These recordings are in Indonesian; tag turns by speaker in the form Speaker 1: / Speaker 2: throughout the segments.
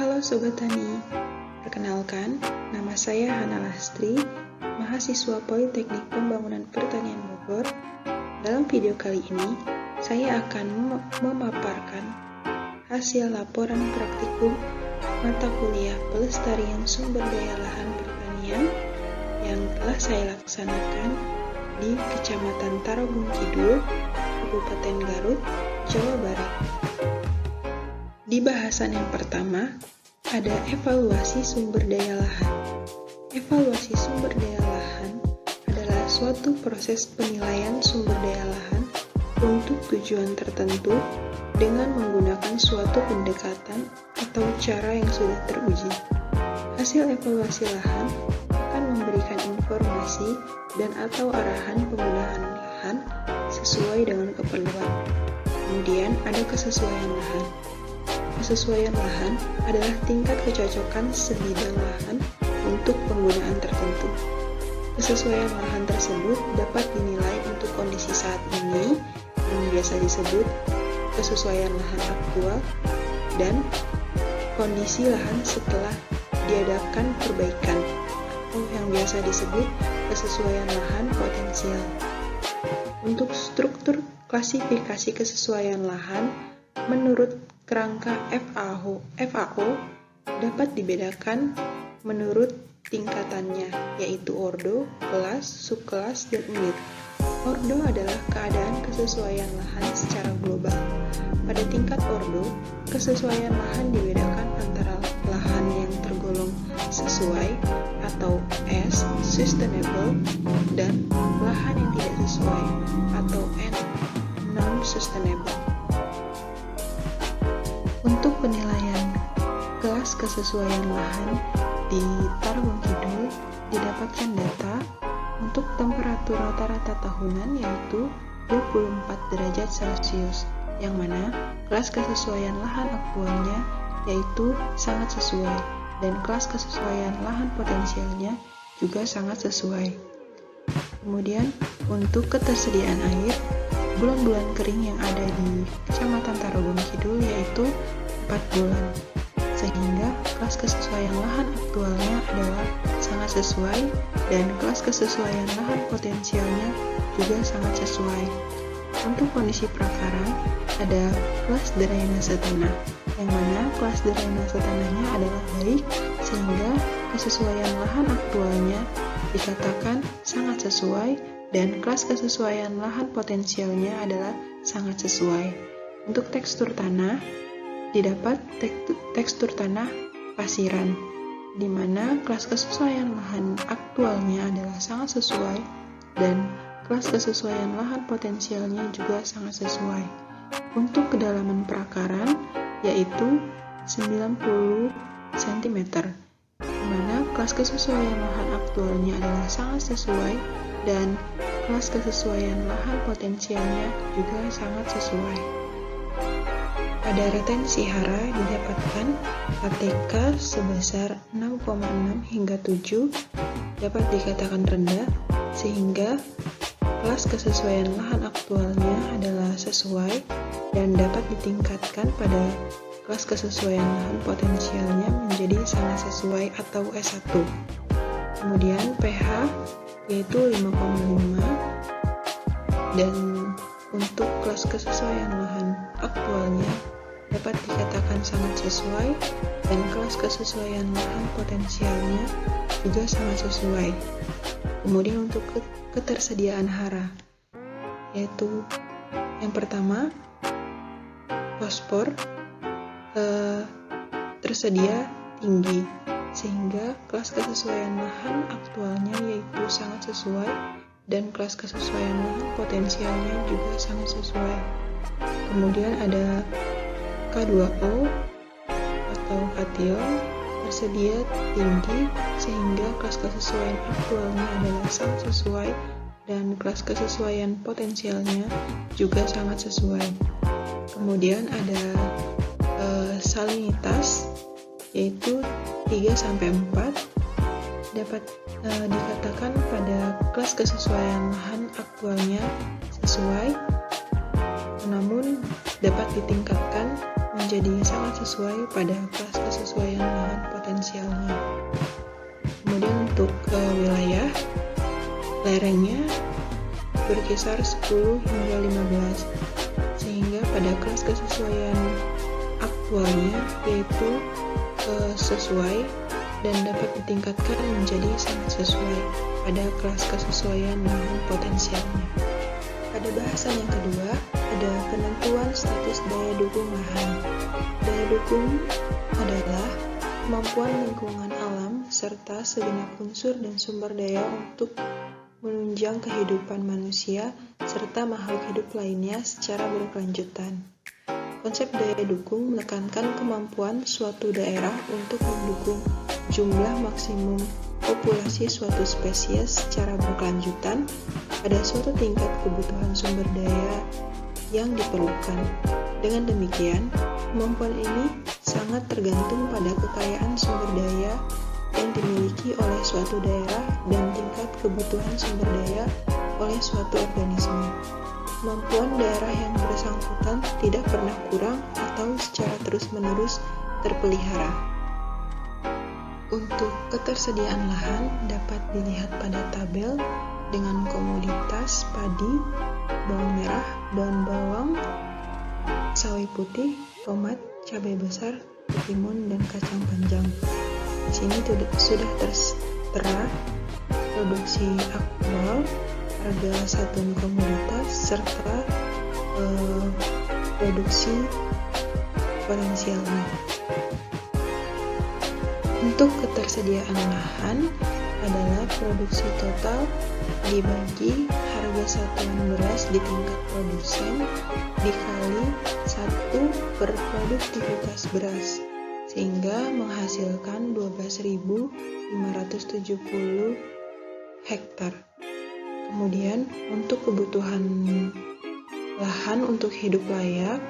Speaker 1: Halo Sobat Tani, perkenalkan, nama saya Hana Lastri, mahasiswa Politeknik Pembangunan Pertanian Bogor. Dalam video kali ini, saya akan memaparkan hasil laporan praktikum mata kuliah Pelestarian Sumber Daya Lahan Pertanian yang telah saya laksanakan di Kecamatan Tarogong Kidul, Kabupaten Garut, Jawa Barat. Di bahasan yang pertama, ada evaluasi sumber daya lahan. Evaluasi sumber daya lahan adalah suatu proses penilaian sumber daya lahan untuk tujuan tertentu dengan menggunakan suatu pendekatan atau cara yang sudah teruji. Hasil evaluasi lahan akan memberikan informasi dan atau arahan penggunaan lahan sesuai dengan keperluan. Kemudian ada kesesuaian lahan. Kesesuaian lahan adalah tingkat kecocokan sebidang lahan untuk penggunaan tertentu. Kesesuaian lahan tersebut dapat dinilai untuk kondisi saat ini yang biasa disebut kesesuaian lahan aktual dan kondisi lahan setelah diadakan perbaikan atau yang biasa disebut kesesuaian lahan potensial. Untuk struktur klasifikasi kesesuaian lahan menurut kerangka FAO dapat dibedakan menurut tingkatannya, yaitu ordo, kelas, subkelas, dan unit. Ordo adalah keadaan kesesuaian lahan secara global. Pada tingkat ordo, kesesuaian lahan dibedakan antara lahan yang tergolong sesuai atau S, sustainable, dan lahan yang tidak sesuai atau N, non-sustainable. Untuk penilaian kelas kesesuaian lahan di Tarogong Kidul didapatkan data untuk temperatur rata-rata tahunan yaitu 24 derajat Celcius, yang mana kelas kesesuaian lahan aktualnya yaitu sangat sesuai dan kelas kesesuaian lahan potensialnya juga sangat sesuai. Kemudian untuk ketersediaan air, bulan-bulan kering yang ada di Kecamatan Tarogong Kidul yaitu 4 bulan, sehingga kelas kesesuaian lahan aktualnya adalah sangat sesuai dan kelas kesesuaian lahan potensialnya juga sangat sesuai. Untuk kondisi prakarang, ada kelas drainase tanah, yang mana kelas drainase tanahnya adalah baik, sehingga kesesuaian lahan aktualnya dikatakan sangat sesuai dan kelas kesesuaian lahan potensialnya adalah sangat sesuai. Untuk tekstur tanah, didapat tekstur tanah pasiran, di mana kelas kesesuaian lahan aktualnya adalah sangat sesuai dan kelas kesesuaian lahan potensialnya juga sangat sesuai. Untuk kedalaman perakaran yaitu 90 cm, di mana kelas kesesuaian lahan aktualnya adalah sangat sesuai dan kelas kesesuaian lahan potensialnya juga sangat sesuai. Pada retensi hara didapatkan ATK sebesar 6,6 hingga 7 dapat dikatakan rendah, sehingga kelas kesesuaian lahan aktualnya adalah sesuai dan dapat ditingkatkan pada kelas kesesuaian lahan potensialnya menjadi sangat sesuai atau S1. Kemudian pH yaitu 5,5 dan untuk kelas kesesuaian lahan aktualnya dapat dikatakan sangat sesuai dan kelas kesesuaian lahan potensialnya juga sangat sesuai. Kemudian untuk ketersediaan hara yaitu yang pertama fosfor tersedia tinggi, sehingga kelas kesesuaian lahan aktualnya yaitu sangat sesuai dan kelas kesesuaian lahan potensialnya juga sangat sesuai. Kemudian ada K2O atau kation tersedia tinggi, sehingga kelas kesesuaian aktualnya adalah sangat sesuai dan kelas kesesuaian potensialnya juga sangat sesuai. Kemudian ada salinitas yaitu 3-4 dapat dikatakan pada kelas kesesuaian lahan aktualnya sesuai, namun dapat ditingkatkan menjadi menjadi sangat sesuai pada kelas kesesuaian lahan potensialnya. Kemudian untuk wilayah, lerengnya berkisar 10 hingga 15, sehingga pada kelas kesesuaian aktualnya yaitu sesuai dan dapat ditingkatkan menjadi sangat sesuai pada kelas kesesuaian lahan potensialnya. Pada bahasan yang kedua, ada penentuan status daya dukung lahan. Daya dukung adalah kemampuan lingkungan alam serta segenap unsur dan sumber daya untuk menunjang kehidupan manusia serta makhluk hidup lainnya secara berkelanjutan. Konsep daya dukung menekankan kemampuan suatu daerah untuk mendukung jumlah maksimum populasi suatu spesies secara berkelanjutan pada suatu tingkat kebutuhan sumber daya yang diperlukan. Dengan demikian, kemampuan ini sangat tergantung pada kekayaan sumber daya yang dimiliki oleh suatu daerah dan tingkat kebutuhan sumber daya oleh suatu organisme. Kemampuan daerah yang bersangkutan tidak pernah kurang atau secara terus-menerus terpelihara. Untuk ketersediaan lahan dapat dilihat pada tabel dengan komoditas padi, bawang merah, daun bawang, sawi putih, tomat, cabai besar, ketimun, dan kacang panjang. Di sini sudah tertera produksi aktual, harga satuan komoditas, serta produksi potensialnya. Untuk ketersediaan lahan adalah produksi total dibagi harga satuan beras di tingkat produsen dikali 1 per produktivitas beras, sehingga menghasilkan 12.570 hektar. Kemudian untuk kebutuhan lahan untuk hidup layak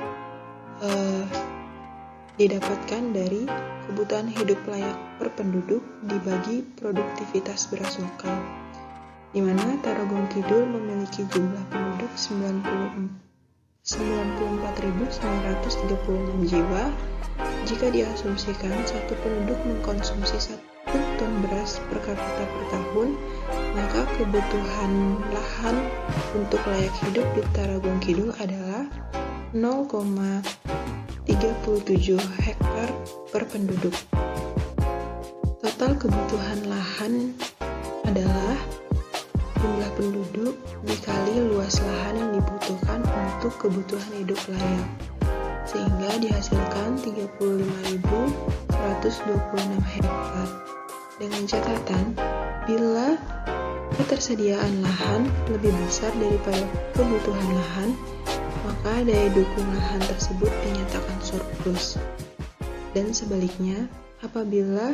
Speaker 1: didapatkan dari kebutuhan hidup layak per penduduk dibagi produktivitas beras lokal, di mana Tarogong Kidul memiliki jumlah penduduk 94.936 jiwa. Jika diasumsikan satu penduduk mengkonsumsi 1 ton beras per kapita per tahun, maka kebutuhan lahan untuk layak hidup di Tarogong Kidul adalah 0,37 hektar per penduduk. Total kebutuhan lahan adalah jumlah penduduk dikali luas lahan yang dibutuhkan untuk kebutuhan hidup layak, sehingga dihasilkan 35.126 hektar. Dengan catatan, bila ketersediaan lahan lebih besar daripada kebutuhan lahan, maka daya dukung lahan tersebut dinyatakan surplus. Dan sebaliknya, apabila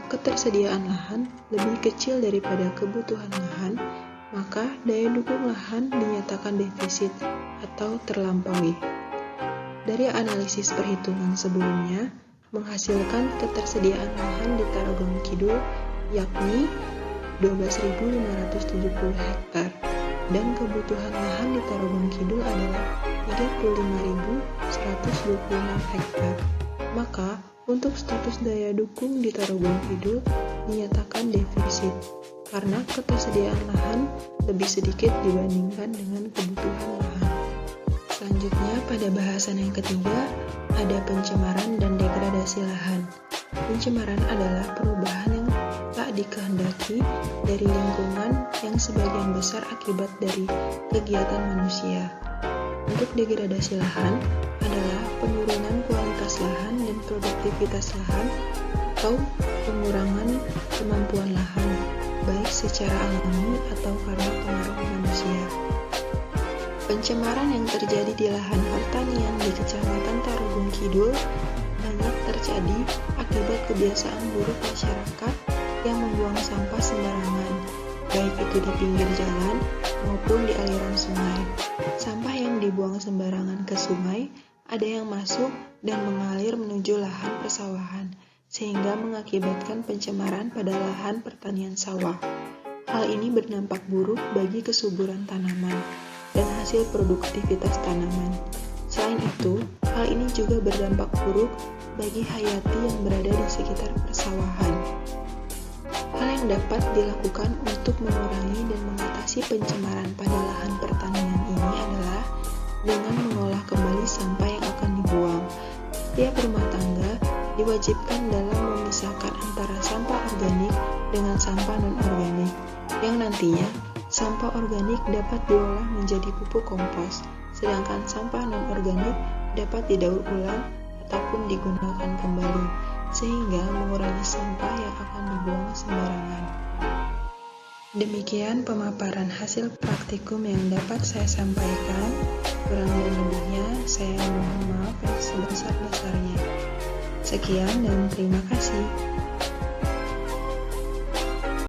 Speaker 1: ketersediaan lahan lebih kecil daripada kebutuhan lahan, maka daya dukung lahan dinyatakan defisit atau terlampaui. Dari analisis perhitungan sebelumnya, menghasilkan ketersediaan lahan di Tarogong Kidul yakni 12.570 hektar, dan kebutuhan lahan di Tarogong Kidul adalah 35.126 hektar. Maka, untuk status daya dukung di Tarogong Kidul dinyatakan defisit, karena ketersediaan lahan lebih sedikit dibandingkan dengan kebutuhan lahan. Selanjutnya, pada bahasan yang ketiga, ada pencemaran dan degradasi lahan. Pencemaran adalah perubahan yang tak dikehendaki dari lingkungan yang sebagian besar akibat dari kegiatan manusia. Untuk degradasi lahan adalah penurunan kualitas lahan dan produktivitas lahan atau pengurangan kemampuan lahan, baik secara alami atau karena pengaruh manusia. Pencemaran yang terjadi di lahan pertanian di Kecamatan Tarogong Kidul banyak terjadi akibat kebiasaan buruk masyarakat yang membuang sampah sembarangan, baik itu di pinggir jalan maupun di aliran sungai. Sampah yang dibuang sembarangan ke sungai ada yang masuk dan mengalir menuju lahan persawahan, sehingga mengakibatkan pencemaran pada lahan pertanian sawah. Hal ini berdampak buruk bagi kesuburan tanaman dan hasil produktivitas tanaman. Selain itu, hal ini juga berdampak buruk bagi hayati yang berada di sekitar persawahan. Hal yang dapat dilakukan untuk mengurangi dan mengatasi pencemaran pada lahan pertanian ini adalah dengan mengolah kembali sampah yang akan dibuang. Setiap rumah tangga diwajibkan dalam memisahkan antara sampah organik dengan sampah non-organik, yang nantinya sampah organik dapat diolah menjadi pupuk kompos, sedangkan sampah non-organik dapat didaur ulang ataupun digunakan kembali, sehingga mengurangi sampah yang akan dibuang sembarangan. Demikian pemaparan hasil praktikum yang dapat saya sampaikan. Kurang dan lebihnya, saya mohon maaf yang sebesar-besarnya. Sekian dan terima kasih.